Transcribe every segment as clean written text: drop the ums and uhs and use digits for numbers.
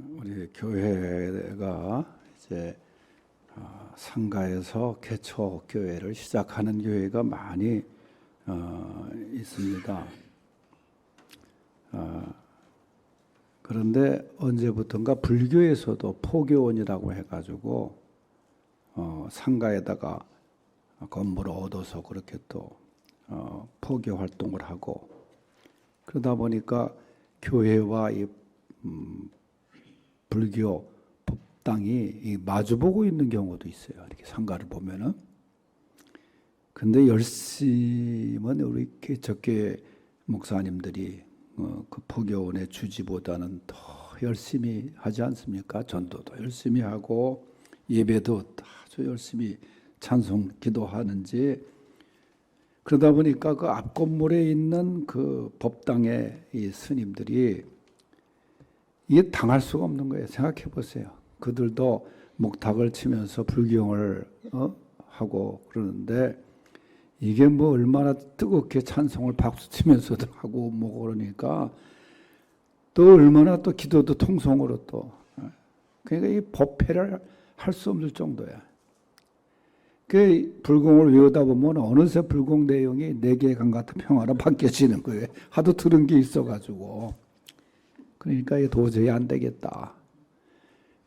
우리 교회가 이제 상가에서 개척 교회를 시작하는 교회가 많이 있습니다. 그런데 언제부턴가 불교에서도 포교원이라고 해가지고 상가에다가 건물을 얻어서 그렇게 또 포교 활동을 하고, 그러다 보니까 교회와 이 불교 법당이 마주보고 있는 경우도 있어요. 이렇게 상가를 보면은. 근데 열심은 우리 개척교회 목사님들이 그 포교원의 주지보다는 더 열심히 하지 않습니까? 전도도 열심히 하고 예배도 아주 열심히 찬송 기도하는지, 그러다 보니까 그 앞 건물에 있는 그 법당의 이 스님들이 이게 당할 수가 없는 거예요. 생각해 보세요. 그들도 목탁을 치면서 불경을 하고 그러는데, 이게 뭐 얼마나 뜨겁게 찬송을 박수 치면서도 하고 뭐 그러니까 또 얼마나 또 기도도 통성으로 또, 그러니까 이 법회를 할 수 없을 정도야. 그 불공을 외우다 보면 어느새 불공 내용이 내게 강 같은 평화로 바뀌어지는 거예요. 하도 들은 게 있어가지고. 그러니까 이게 도저히 안 되겠다.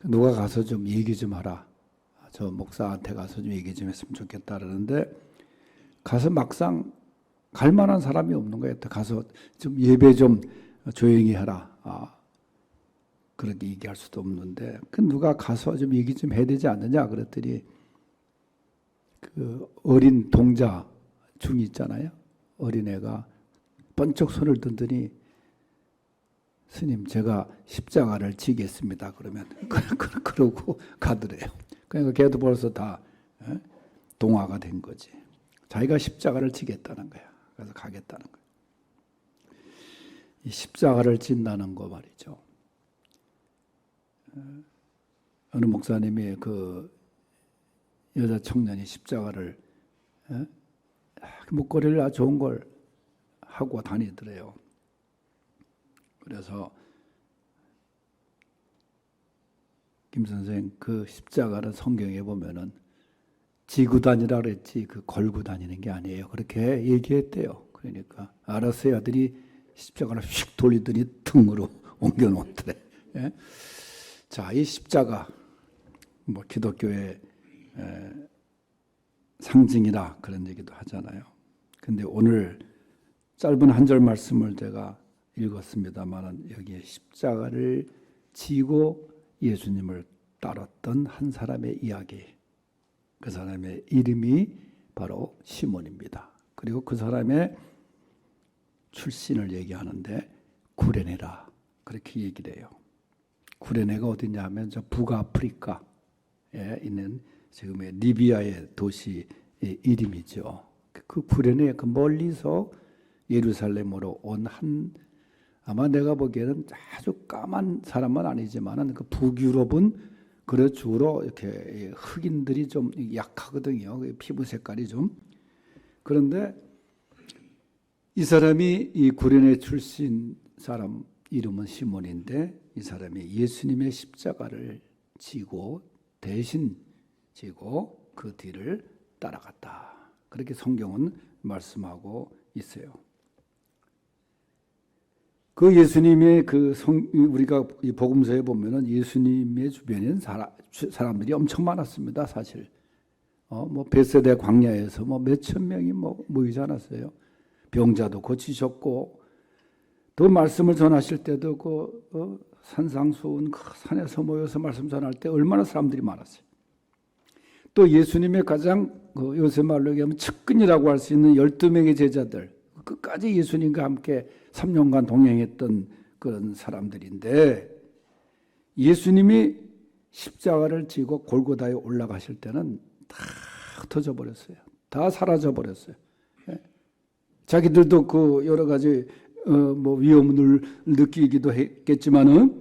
누가 가서 좀 얘기 좀 하라. 저 목사한테 가서 좀 얘기 좀 했으면 좋겠다 그러는데, 가서 막상 갈 만한 사람이 없는 거예요. 가서 좀 예배 좀 조용히 하라. 그렇게 얘기할 수도 없는데, 그 누가 가서 좀 얘기 좀 해야 되지 않느냐 그랬더니, 그 어린 동자 중 있잖아요. 어린애가 번쩍 손을 들더니, 스님 제가 십자가를 지겠습니다. 그러면 그러고 가더래요. 그러니까 걔도 벌써 다 동화가 된 거지. 자기가 십자가를 지겠다는 거야. 그래서 가겠다는 거야. 이 십자가를 진다는 거 말이죠. 어느 목사님이 그 여자 청년이 십자가를 목걸이를 아주 좋은 걸 하고 다니더래요. 그래서 김 선생, 그 십자가는 성경에 보면은 지고 다니라 그랬지 그 걸고 다니는 게 아니에요. 그렇게 얘기했대요. 그러니까 알았어요. 아들이 십자가를 휙 돌리더니 등으로 옮겨 놓더래. 예? 자, 이 십자가 뭐 기독교의 상징이라 그런 얘기도 하잖아요. 근데 오늘 짧은 한 절 말씀을 제가 읽었습니다만, 여기에 십자가를 지고 예수님을 따랐던 한 사람의 이야기, 그 사람의 이름이 바로 시몬입니다. 그리고 그 사람의 출신을 얘기하는데 구레네라 그렇게 얘기를 해요. 구레네가 어디냐 하면 저 북아프리카에 있는 지금의 리비아의 도시의 이름이죠. 그 구레네, 그 멀리서 예루살렘으로 온 아마 내가 보기에는 아주 까만 사람은 아니지만은 그 북유럽은 그래 주로 이렇게 흑인들이 좀 약하거든요. 피부 색깔이 좀. 그런데 이 사람이 이 구레네 출신 사람 이름은 시몬인데, 이 사람이 예수님의 십자가를 지고 대신 지고 그 뒤를 따라갔다. 그렇게 성경은 말씀하고 있어요. 그 예수님의 우리가 이 복음서에 보면은 예수님의 주변에는 사람들이 엄청 많았습니다. 사실 뭐 베세다 광야에서 뭐 몇천 명이 모이지 않았어요. 병자도 고치셨고, 또 말씀을 전하실 때도 그 산상수훈 그 산에서 모여서 말씀 전할 때 얼마나 사람들이 많았어요. 또 예수님의 가장 요새 말로 얘기하면 측근이라고 할 수 있는 12명의 제자들, 끝까지 예수님과 함께 3년간 동행했던 그런 사람들인데, 예수님이 십자가를 지고 골고다에 올라가실 때는 다 흩어져 버렸어요. 다 사라져 버렸어요. 자기들도 그 여러 가지 뭐 위험을 느끼기도 했겠지만은,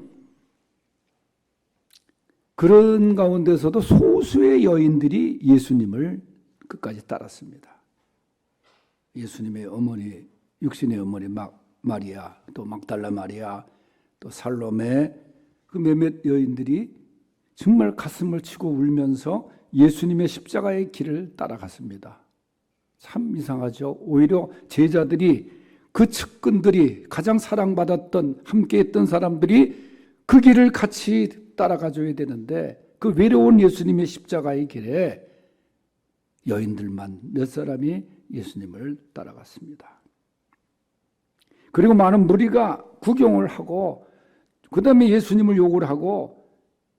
그런 가운데서도 소수의 여인들이 예수님을 끝까지 따랐습니다. 예수님의 어머니, 육신의 어머니 마리아, 또 막달라 마리아, 또 살로메, 그 몇몇 여인들이 정말 가슴을 치고 울면서 예수님의 십자가의 길을 따라갔습니다. 참 이상하죠. 오히려 제자들이 그 측근들이 가장 사랑받았던 함께했던 사람들이 그 길을 같이 따라가줘야 되는데 그 외로운 예수님의 십자가의 길에 여인들만 몇 사람이 예수님을 따라갔습니다. 그리고 많은 무리가 구경을 하고 그 다음에 예수님을 욕을 하고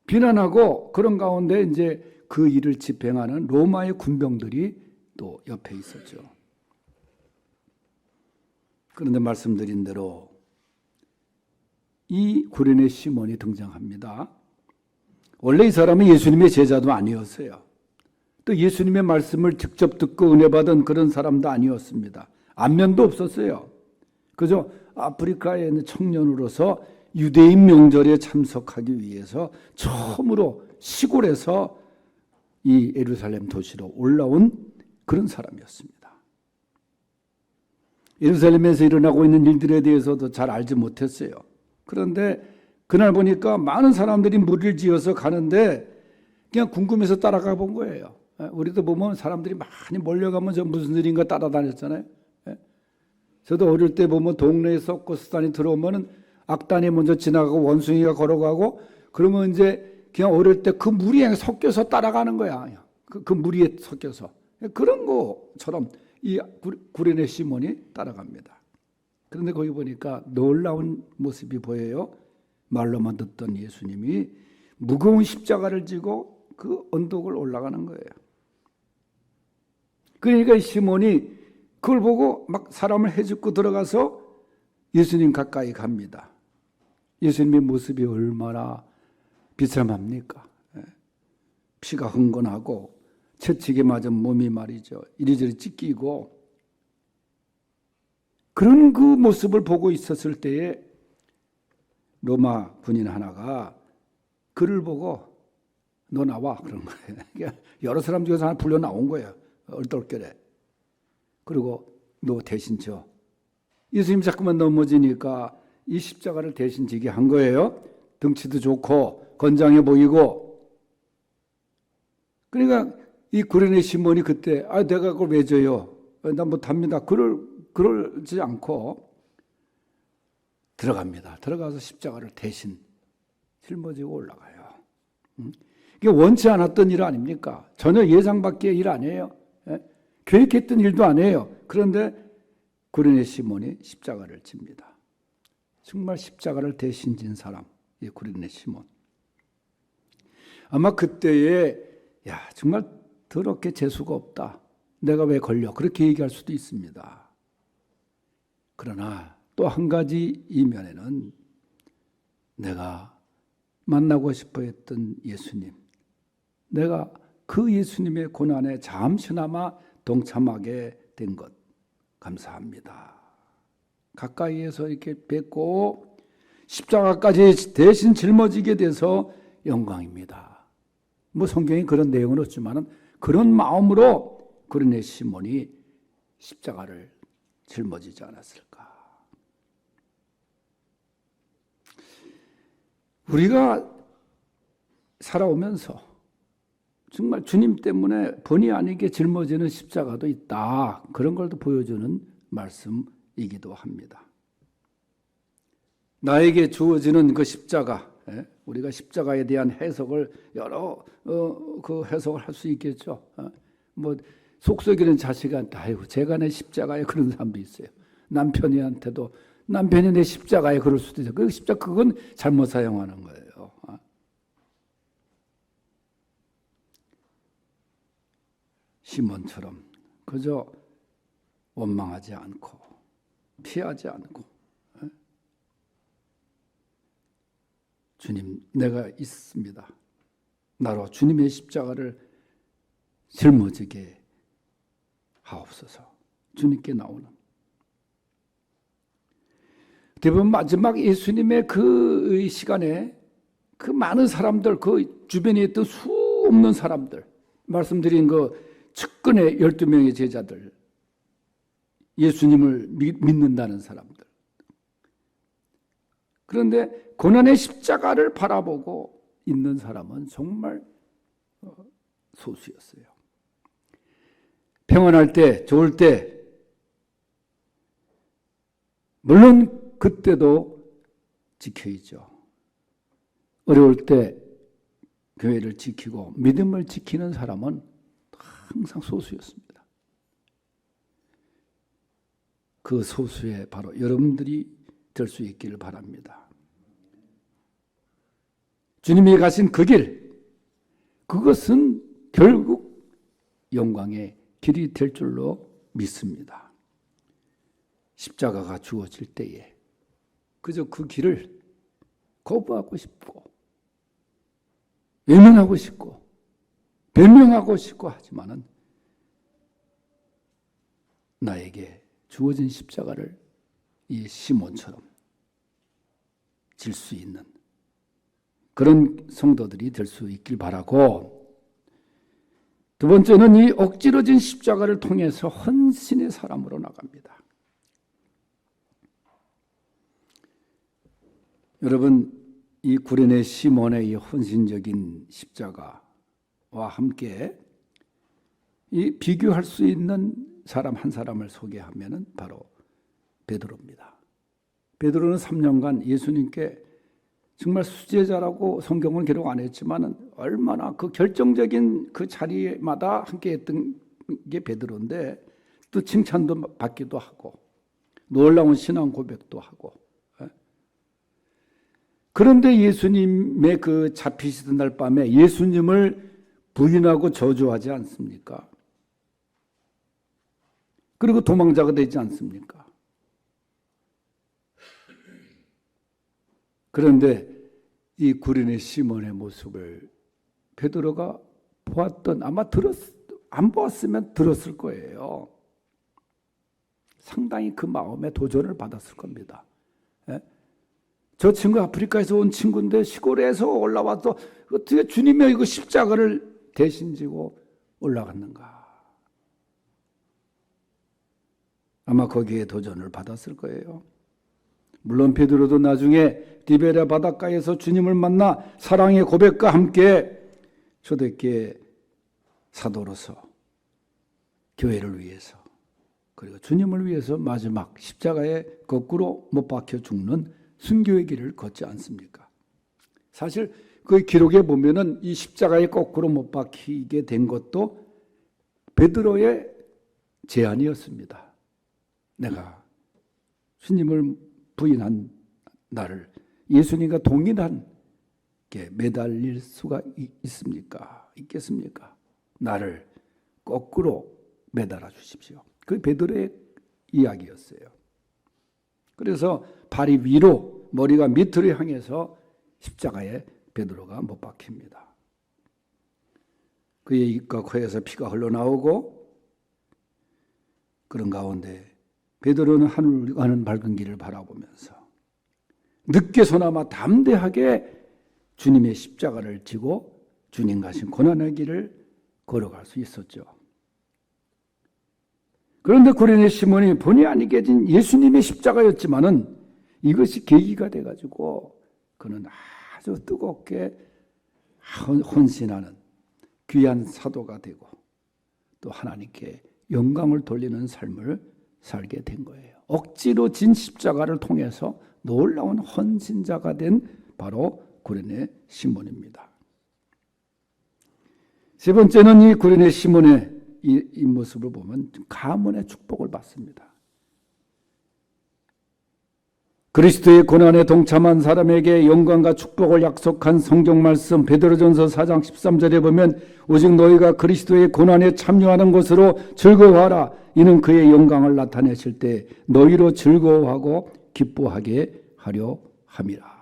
비난하고 그런 가운데 이제 그 일을 집행하는 로마의 군병들이 또 옆에 있었죠. 그런데 말씀드린 대로 이 구레네 시몬이 등장합니다. 원래 이 사람은 예수님의 제자도 아니었어요. 또 예수님의 말씀을 직접 듣고 은혜 받은 그런 사람도 아니었습니다. 안면도 없었어요. 그저 아프리카에 있는 청년으로서 유대인 명절에 참석하기 위해서 처음으로 시골에서 이 예루살렘 도시로 올라온 그런 사람이었습니다. 예루살렘에서 일어나고 있는 일들에 대해서도 잘 알지 못했어요. 그런데 그날 보니까 많은 사람들이 무리를 지어서 가는데 그냥 궁금해서 따라가 본 거예요. 우리도 보면 사람들이 많이 몰려가면 저 무슨 일인가 따라다녔잖아요. 저도 어릴 때 보면 동네에 서커스단이 들어오면 악단이 먼저 지나가고 원숭이가 걸어가고 그러면 이제 그냥 어릴 때 그 무리에 섞여서 따라가는 거야. 그 무리에 섞여서. 그런 것처럼 이 구레네 시몬이 따라갑니다. 그런데 거기 보니까 놀라운 모습이 보여요. 말로만 듣던 예수님이 무거운 십자가를 지고 그 언덕을 올라가는 거예요. 그러니까 시몬이 그걸 보고 막 사람을 해집고 들어가서 예수님 가까이 갑니다. 예수님의 모습이 얼마나 비참합니까? 피가 흥건하고 채찍에 맞은 몸이 말이죠. 이리저리 찢기고 그런 그 모습을 보고 있었을 때에 로마 군인 하나가 그를 보고 너 나와 그런 거예요. 여러 사람 중에서 하나 불려 나온 거예요. 얼떨결에. 그리고 너 대신 져. 예수님 자꾸만 넘어지니까 이 십자가를 대신 지게 한 거예요. 덩치도 좋고 건장해 보이고. 그러니까 이 구레네 시몬이 그때 내가 그걸 왜 져요? 나 못합니다. 그러지 않고 들어갑니다. 들어가서 십자가를 대신 짊어지고 올라가요. 이게 원치 않았던 일 아닙니까? 전혀 예상 밖의 일 아니에요. 계획했던 일도 아니에요. 그런데 구레네 시몬이 십자가를 집니다. 정말 십자가를 대신 진 사람, 이 구레네 시몬. 아마 그때에 정말 더럽게 재수가 없다. 내가 왜 걸려? 그렇게 얘기할 수도 있습니다. 그러나 또 한 가지 이면에는 내가 만나고 싶어 했던 예수님, 내가 그 예수님의 고난에 잠시나마 동참하게 된 것 감사합니다. 가까이에서 이렇게 뵙고 십자가까지 대신 짊어지게 돼서 영광입니다. 뭐 성경에 그런 내용은 없지만 그런 마음으로 구레네 시몬이 십자가를 짊어지지 않았을까. 우리가 살아오면서 정말 주님 때문에 본의 아니게 짊어지는 십자가도 있다. 그런 걸 보여주는 말씀이기도 합니다. 나에게 주어지는 그 십자가, 우리가 십자가에 대한 해석을 여러 그 해석을 할 수 있겠죠. 뭐 속썩이는 자식한테 아이고 제가 내 십자가에 그런 사람도 있어요. 남편이한테도 남편이 내 십자가에 그럴 수도 있어요. 그 십자가 그건 잘못 사용하는 거예요. 시몬처럼 그저 원망하지 않고 피하지 않고 주님 내가 있습니다. 나로 주님의 십자가를 짊어지게 하옵소서. 주님께 나오는 대부분 마지막 예수님의 그 시간에 그 많은 사람들 그 주변에 있던 수 없는 사람들 말씀드린 그 측근의 12명의 제자들 예수님을 믿는다는 사람들 그런데 고난의 십자가를 바라보고 있는 사람은 정말 소수였어요. 평안할 때, 좋을 때, 물론 그때도 지켜야죠. 어려울 때 교회를 지키고 믿음을 지키는 사람은 항상 소수였습니다. 그 소수에 바로 여러분들이 될 수 있기를 바랍니다. 주님이 가신 그 길, 그것은 결국 영광의 길이 될 줄로 믿습니다. 십자가가 주어질 때에 그저 그 길을 거부하고 싶고 외면하고 싶고 변명하고 싶고 하지만은 나에게 주어진 십자가를 이 시몬처럼 질 수 있는 그런 성도들이 될 수 있길 바라고, 두 번째는 이 억지로 진 십자가를 통해서 헌신의 사람으로 나갑니다. 여러분, 이 구레네 시몬의 이 헌신적인 십자가와 함께 이 비교할 수 있는 사람 한 사람을 소개하면은 바로 베드로입니다. 베드로는 3년간 예수님께 정말 수제자라고 성경은 기록 안 했지만은 얼마나 그 결정적인 그 자리마다 함께 했던 게 베드로인데, 또 칭찬도 받기도 하고 놀라운 신앙 고백도 하고. 그런데 예수님의 그 잡히시던 날 밤에 예수님을 부인하고 저주하지 않습니까? 그리고 도망자가 되지 않습니까? 그런데 이 구레네 시몬의 모습을 베드로가 보았던, 아마 안 보았으면 들었을 거예요. 상당히 그 마음에 도전을 받았을 겁니다. 저 친구 아프리카에서 온 친구인데 시골에서 올라와서 어떻게 주님의 이거 십자가를 대신 지고 올라갔는가. 아마 거기에 도전을 받았을 거예요. 물론 베드로도 나중에 디베랴 바닷가에서 주님을 만나 사랑의 고백과 함께 초대교회 사도로서 교회를 위해서, 그리고 주님을 위해서 마지막 십자가에 거꾸로 못 박혀 죽는 순교의 길을 걷지 않습니까? 사실 그 기록에 보면은 이 십자가에 거꾸로 못 박히게 된 것도 베드로의 제안이었습니다. 내가 주님을 부인한 나를 예수님과 동일한 게 매달릴 수가 있겠습니까? 나를 거꾸로 매달아 주십시오. 그 베드로의 이야기였어요. 그래서 발이 위로, 머리가 밑으로 향해서 십자가에 베드로가 못 박힙니다. 그의 입과 코에서 피가 흘러나오고, 그런 가운데 베드로는 하늘을 가는 밝은 길을 바라보면서 늦게서나마 담대하게 주님의 십자가를 지고 주님 가신 고난의 길을 걸어갈 수 있었죠. 그런데 구레네 시몬이 본의 아니게 진 예수님의 십자가였지만은 이것이 계기가 돼가지고 그는 아주 뜨겁게 헌신하는 귀한 사도가 되고 또 하나님께 영광을 돌리는 삶을 살게 된 거예요. 억지로 진 십자가를 통해서 놀라운 헌신자가 된 바로 구레네 시몬입니다. 세 번째는 이 구레네 시몬의 이 모습을 보면 가문의 축복을 받습니다. 그리스도의 고난에 동참한 사람에게 영광과 축복을 약속한 성경 말씀 베드로전서 4장 13절에 보면 오직 너희가 그리스도의 고난에 참여하는 것으로 즐거워하라. 이는 그의 영광을 나타내실 때 너희로 즐거워하고 기뻐하게 하려 함이라.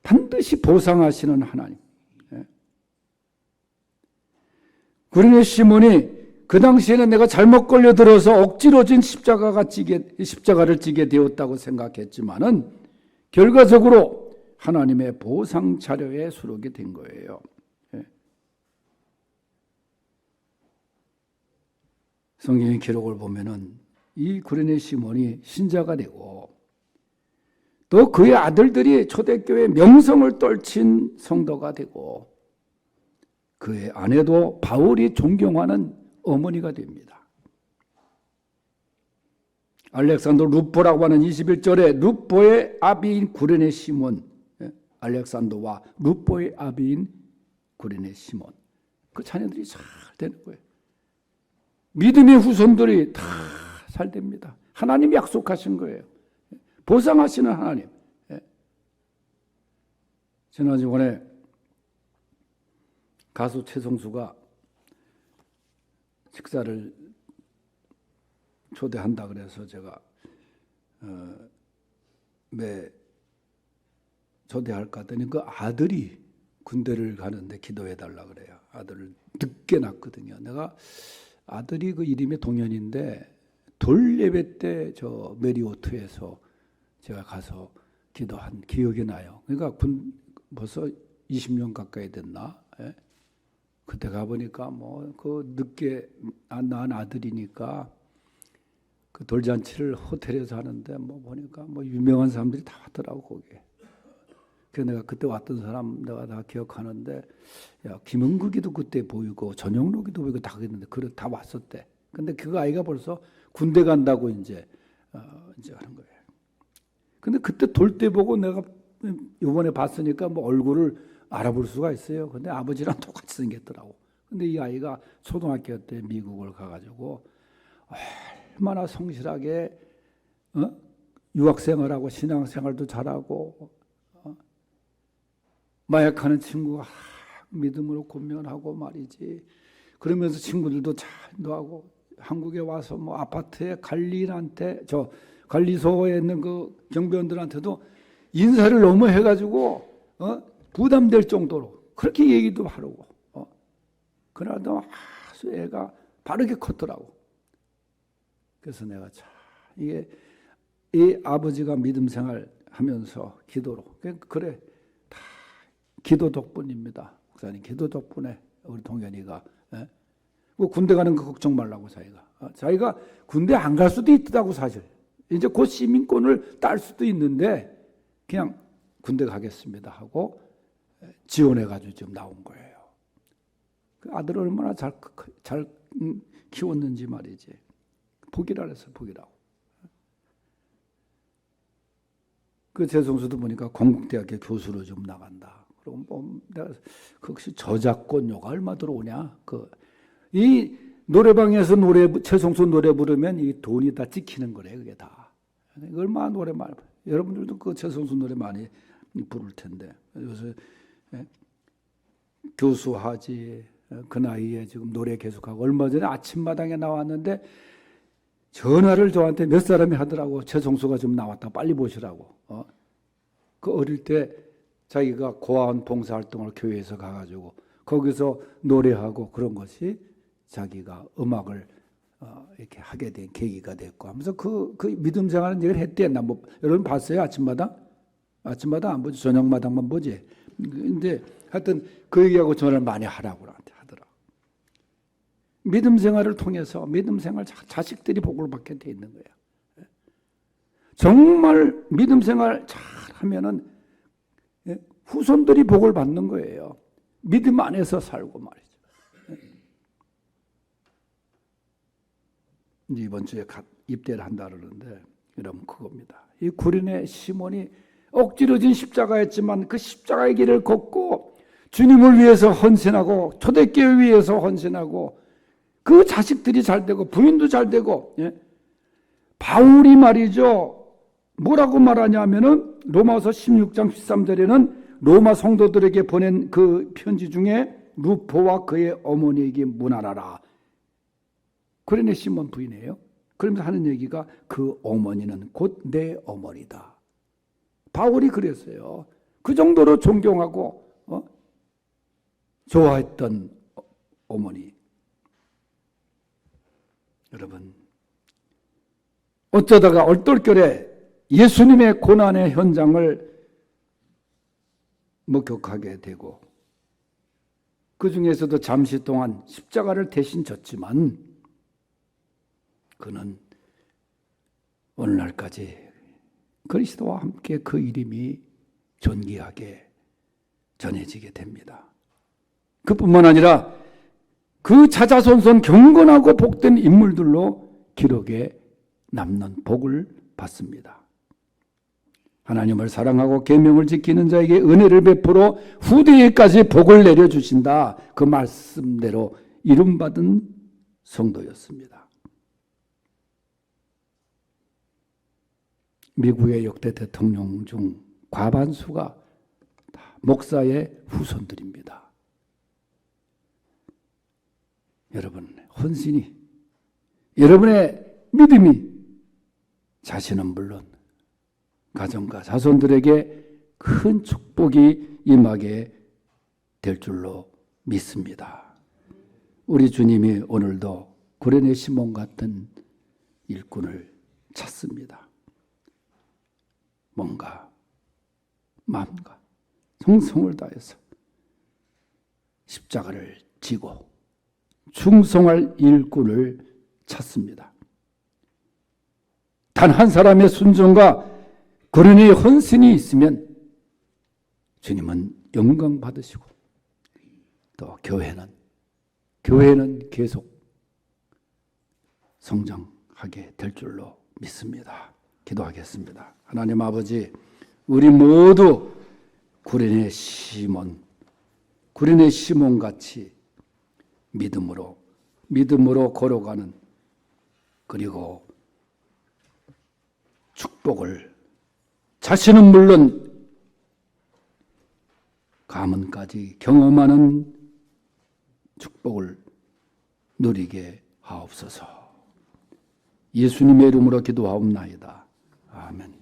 반드시 보상하시는 하나님. 구레네 시몬이 그 당시에는 내가 잘못 걸려들어서 억지로 진 십자가를 지게 되었다고 생각했지만은 결과적으로 하나님의 보상 자료에 수록이 된 거예요. 성경의 기록을 보면은 이 구레네 시몬이 신자가 되고 또 그의 아들들이 초대교회 명성을 떨친 성도가 되고 그의 아내도 바울이 존경하는 어머니가 됩니다. 알렉산더 루포라고 하는 21절에 루포의 아비인 구레네 시몬, 알렉산더와 루포의 아비인 구레네 시몬, 그 자녀들이 잘 되는 거예요. 믿음의 후손들이 다 잘 됩니다. 하나님이 약속하신 거예요. 보상하시는 하나님. 지난주에 가수 최성수가 식사를 초대한다 그래서 제가 매 초대할까 하더니 그 아들이 군대를 가는데 기도해달라 그래요. 아들을 늦게 낳거든요. 내가 아들이 그 이름이 동현인데 돌 예배 때 저 메리오트에서 제가 가서 기도한 기억이 나요. 그러니까 벌써 20년 가까이 됐나? 예? 그때 가보니까 뭐 그 늦게 낳은 아들이니까 그 돌잔치를 호텔에서 하는데 뭐 보니까 뭐 유명한 사람들이 다 왔더라고 거기에. 그래서 내가 그때 왔던 사람 내가 다 기억하는데, 야 김은국이도 그때 보이고 전영록이도 보이고 다 그랬는데 그래 다 왔었대. 근데 그 아이가 벌써 군대 간다고 이제 하는 거예요. 근데 그때 돌 때 보고 내가 이번에 봤으니까 뭐 얼굴을 알아볼 수가 있어요. 근데 아버지랑 똑같이 생겼더라고. 근데 이 아이가 초등학교 때 미국을 가가지고 얼마나 성실하게 유학생활하고 신앙생활도 잘하고 마약하는 친구가 믿음으로 권면하고 말이지. 그러면서 친구들도 잘 인도하고 한국에 와서 뭐 아파트에 관리인한테 관리소에 있는 그 경비원들한테도 인사를 너무 해가지고 부담될 정도로 그렇게 얘기도 하려고. 그날도 아주 애가 바르게 컸더라고. 그래서 내가 참 이게 이 아버지가 믿음 생활 하면서 기도로 그래 다 기도 덕분입니다. 목사님 기도 덕분에 우리 동현이가 뭐 군대 가는 거 걱정 말라고 자기가 군대 안 갈 수도 있다고 사실. 이제 곧 시민권을 딸 수도 있는데 그냥 군대 가겠습니다 하고 지원해가지고 지금 나온 거예요. 그 아들을 얼마나 잘 키웠는지 말이지. 포기라 그랬어요. 포기라고. 그 재성수도 보니까 건국대학교 교수로 좀 나간다. 그럼 뭐 내가 혹시 저작권료가 얼마 들어오냐? 이 노래방에서 최성수 노래 부르면 이 돈이 다 찍히는 거래. 그게 다. 얼마나 노래 많이. 여러분들도 그 최성수 노래 많이 부를 텐데. 요새 교수하지. 그 나이에 지금 노래 계속하고 얼마 전에 아침마당에 나왔는데 전화를 저한테 몇 사람이 하더라고. 최성수가 좀 나왔다. 빨리 보시라고. 그 어릴 때 자기가 고아원 봉사활동을 교회에서 가가지고 거기서 노래하고 그런 것이 자기가 음악을 이렇게 하게 된 계기가 됐고 하면서 그 믿음 생활은 얘기를 했대. 뭐 여러분 봤어요? 아침마당 안 보지. 저녁마당만 보지. 근데 하여튼 그 얘기하고 전화를 많이 하라고 나한테 하더라. 믿음 생활을 통해서 믿음 생활 자식들이 복을 받게 돼 있는 거예요. 정말 믿음 생활 잘 하면은 후손들이 복을 받는 거예요. 믿음 안에서 살고 말이죠. 이제 이번 주에 입대를 한다 그러는데 여러분 그겁니다. 이 구레네 시몬이 억지로 진 십자가였지만 그 십자가의 길을 걷고 주님을 위해서 헌신하고 초대교회 위해서 헌신하고 그 자식들이 잘 되고 부인도 잘 되고 바울이 말이죠. 뭐라고 말하냐면은 로마서 16장 13절에는 로마 성도들에게 보낸 그 편지 중에 루포와 그의 어머니에게 문안하라. 구레네 시몬 부인이에요. 그러면서 하는 얘기가 그 어머니는 곧 내 어머니다. 바울이 그랬어요. 그 정도로 존경하고 좋아했던 어머니. 여러분 어쩌다가 얼떨결에 예수님의 고난의 현장을 목격하게 되고 그 중에서도 잠시 동안 십자가를 대신 졌지만 그는 오늘날까지 그리스도와 함께 그 이름이 존귀하게 전해지게 됩니다. 그뿐만 아니라 그 자자손손 경건하고 복된 인물들로 기록에 남는 복을 받습니다. 하나님을 사랑하고 계명을 지키는 자에게 은혜를 베풀어 후대에까지 복을 내려주신다. 그 말씀대로 이름받은 성도였습니다. 미국의 역대 대통령 중 과반수가 다 목사의 후손들입니다. 여러분, 헌신이, 여러분의 믿음이 자신은 물론 가정과 자손들에게 큰 축복이 임하게 될 줄로 믿습니다. 우리 주님이 오늘도 구레네 시몬 같은 일꾼을 찾습니다. 뭔가 마음과 정성을 다해서 십자가를 지고 충성할 일꾼을 찾습니다. 단 한 사람의 순종과 구레네의 헌신이 있으면 주님은 영광 받으시고 또 교회는 계속 성장하게 될 줄로 믿습니다. 기도하겠습니다. 하나님 아버지, 우리 모두 구레네 시몬 같이 믿음으로 걸어가는, 그리고 축복을 자신은 물론 가문까지 경험하는 축복을 누리게 하옵소서. 예수님의 이름으로 기도하옵나이다. 아멘.